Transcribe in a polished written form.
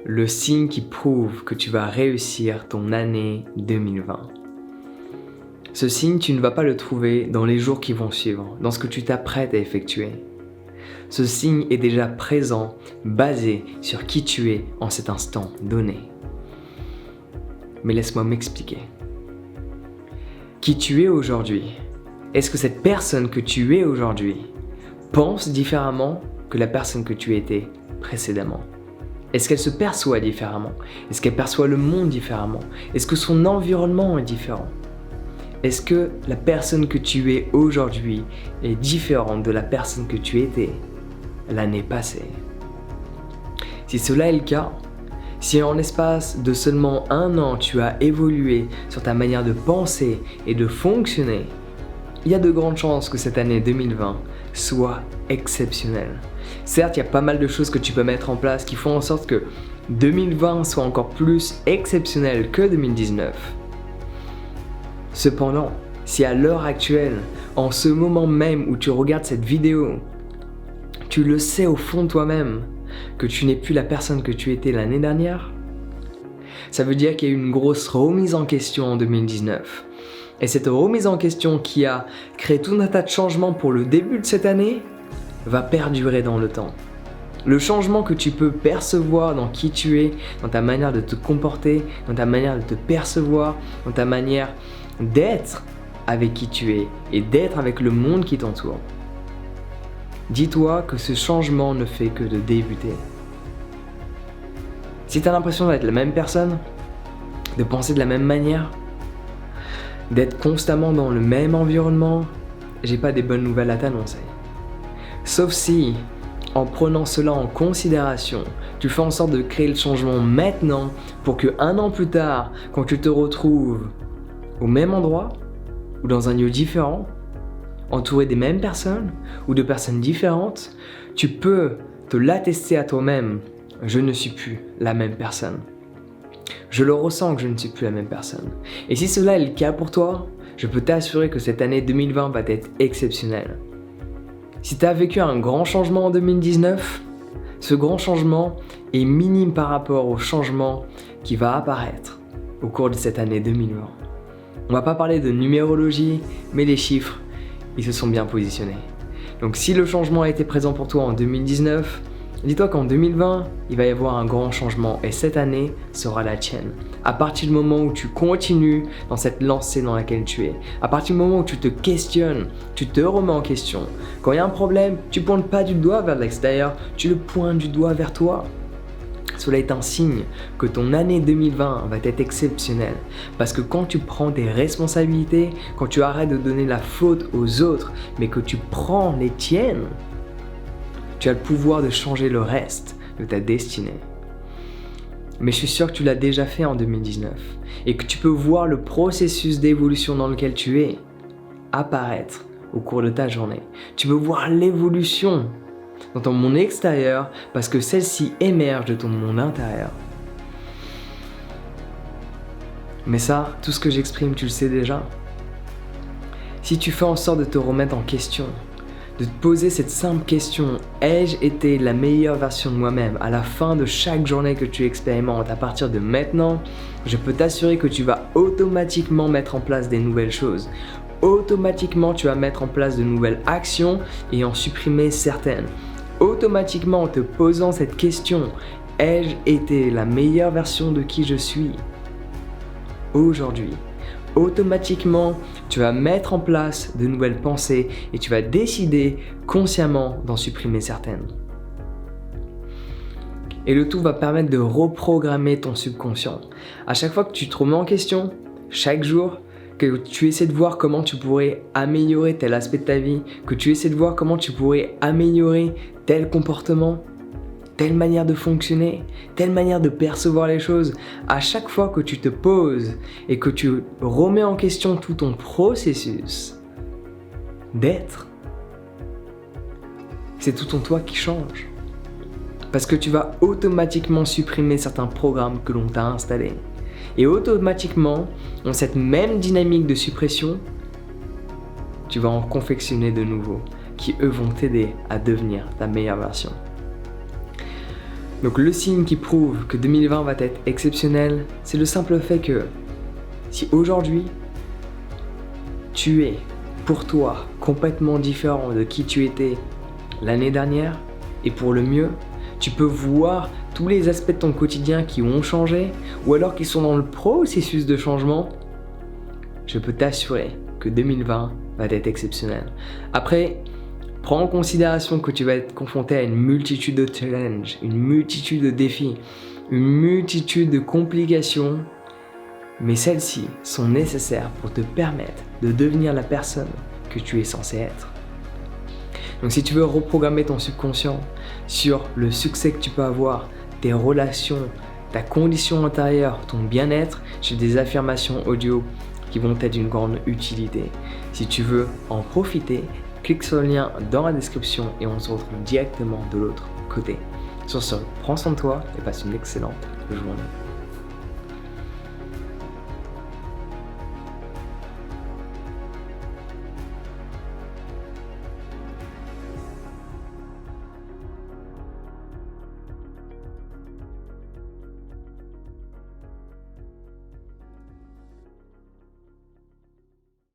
le signe qui prouve que tu vas réussir ton année 2020. Ce signe, tu ne vas pas le trouver dans les jours qui vont suivre, dans ce que tu t'apprêtes à effectuer. Ce signe est déjà présent, basé sur qui tu es en cet instant donné. Mais laisse-moi m'expliquer. Qui tu es aujourd'hui? Est-ce que cette personne que tu es aujourd'hui pense différemment que la personne que tu étais précédemment? Est-ce qu'elle se perçoit différemment? Est-ce qu'elle perçoit le monde différemment? Est-ce que son environnement est différent? Est-ce que la personne que tu es aujourd'hui est différente de la personne que tu étais l'année passée? Si cela est le cas, si en l'espace de seulement 1 an tu as évolué sur ta manière de penser et de fonctionner, il y a de grandes chances que cette année 2020 soit exceptionnelle. Certes, il y a pas mal de choses que tu peux mettre en place qui font en sorte que 2020 soit encore plus exceptionnel que 2019. Cependant, si à l'heure actuelle, en ce moment même où tu regardes cette vidéo, tu le sais au fond de toi-même que tu n'es plus la personne que tu étais l'année dernière, ça veut dire qu'il y a eu une grosse remise en question en 2019. Et cette remise en question qui a créé tout un tas de changements pour le début de cette année va perdurer dans le temps. Le changement que tu peux percevoir dans qui tu es, dans ta manière de te comporter, dans ta manière de te percevoir, dans ta manière d'être avec qui tu es et d'être avec le monde qui t'entoure. Dis-toi que ce changement ne fait que de débuter. Si tu as l'impression d'être la même personne, de penser de la même manière, d'être constamment dans le même environnement, j'ai pas des bonnes nouvelles à t'annoncer. Sauf si, en prenant cela en considération, tu fais en sorte de créer le changement maintenant pour que 1 an plus tard, quand tu te retrouves au même endroit ou dans un lieu différent, entouré des mêmes personnes ou de personnes différentes, tu peux te l'attester à toi-même. Je ne suis plus la même personne. Je le ressens que je ne suis plus la même personne. Et si cela est le cas pour toi, je peux t'assurer que cette année 2020 va être exceptionnelle. Si tu as vécu un grand changement en 2019, ce grand changement est minime par rapport au changement qui va apparaître au cours de cette année 2020. On va pas parler de numérologie, mais les chiffres, ils se sont bien positionnés. Donc si le changement a été présent pour toi en 2019, dis-toi qu'en 2020, il va y avoir un grand changement et cette année sera la tienne. À partir du moment où tu continues dans cette lancée dans laquelle tu es, à partir du moment où tu te questionnes, tu te remets en question. Quand il y a un problème, tu ne pointes pas du doigt vers l'extérieur, tu le pointes du doigt vers toi. Cela est un signe que ton année 2020 va être exceptionnelle. Parce que quand tu prends tes responsabilités, quand tu arrêtes de donner la faute aux autres, mais que tu prends les tiennes, tu as le pouvoir de changer le reste de ta destinée. Mais je suis sûr que tu l'as déjà fait en 2019 et que tu peux voir le processus d'évolution dans lequel tu es apparaître au cours de ta journée. Tu peux voir l'évolution dans ton monde extérieur parce que celle-ci émerge de ton monde intérieur. Mais ça, tout ce que j'exprime, tu le sais déjà. Si tu fais en sorte de te remettre en question, de te poser cette simple question, ai-je été la meilleure version de moi-même à la fin de chaque journée que tu expérimentes à partir de maintenant, je peux t'assurer que tu vas automatiquement mettre en place des nouvelles choses. Automatiquement, tu vas mettre en place de nouvelles actions et en supprimer certaines. Automatiquement, en te posant cette question, ai-je été la meilleure version de qui je suis aujourd'hui? Automatiquement, tu vas mettre en place de nouvelles pensées et tu vas décider consciemment d'en supprimer certaines. Et le tout va permettre de reprogrammer ton subconscient. À chaque fois que tu te remets en question, chaque jour, que tu essaies de voir comment tu pourrais améliorer tel aspect de ta vie, que tu essaies de voir comment tu pourrais améliorer tel comportement, telle manière de fonctionner, telle manière de percevoir les choses, à chaque fois que tu te poses et que tu remets en question tout ton processus d'être, c'est tout ton toi qui change. Parce que tu vas automatiquement supprimer certains programmes que l'on t'a installés. Et automatiquement, dans cette même dynamique de suppression, tu vas en confectionner de nouveaux qui eux vont t'aider à devenir ta meilleure version. Donc le signe qui prouve que 2020 va être exceptionnel, c'est le simple fait que si aujourd'hui, tu es pour toi complètement différent de qui tu étais l'année dernière, et pour le mieux, tu peux voir tous les aspects de ton quotidien qui ont changé, ou alors qui sont dans le processus de changement, je peux t'assurer que 2020 va être exceptionnel. Après, prends en considération que tu vas être confronté à une multitude de challenges, une multitude de défis, une multitude de complications, mais celles-ci sont nécessaires pour te permettre de devenir la personne que tu es censé être. Donc si tu veux reprogrammer ton subconscient sur le succès que tu peux avoir, tes relations, ta condition intérieure, ton bien-être, j'ai des affirmations audio qui vont être d'une grande utilité. Si tu veux en profiter, clique sur le lien dans la description et on se retrouve directement de l'autre côté. Sur ce, prends soin de toi et passe une excellente journée.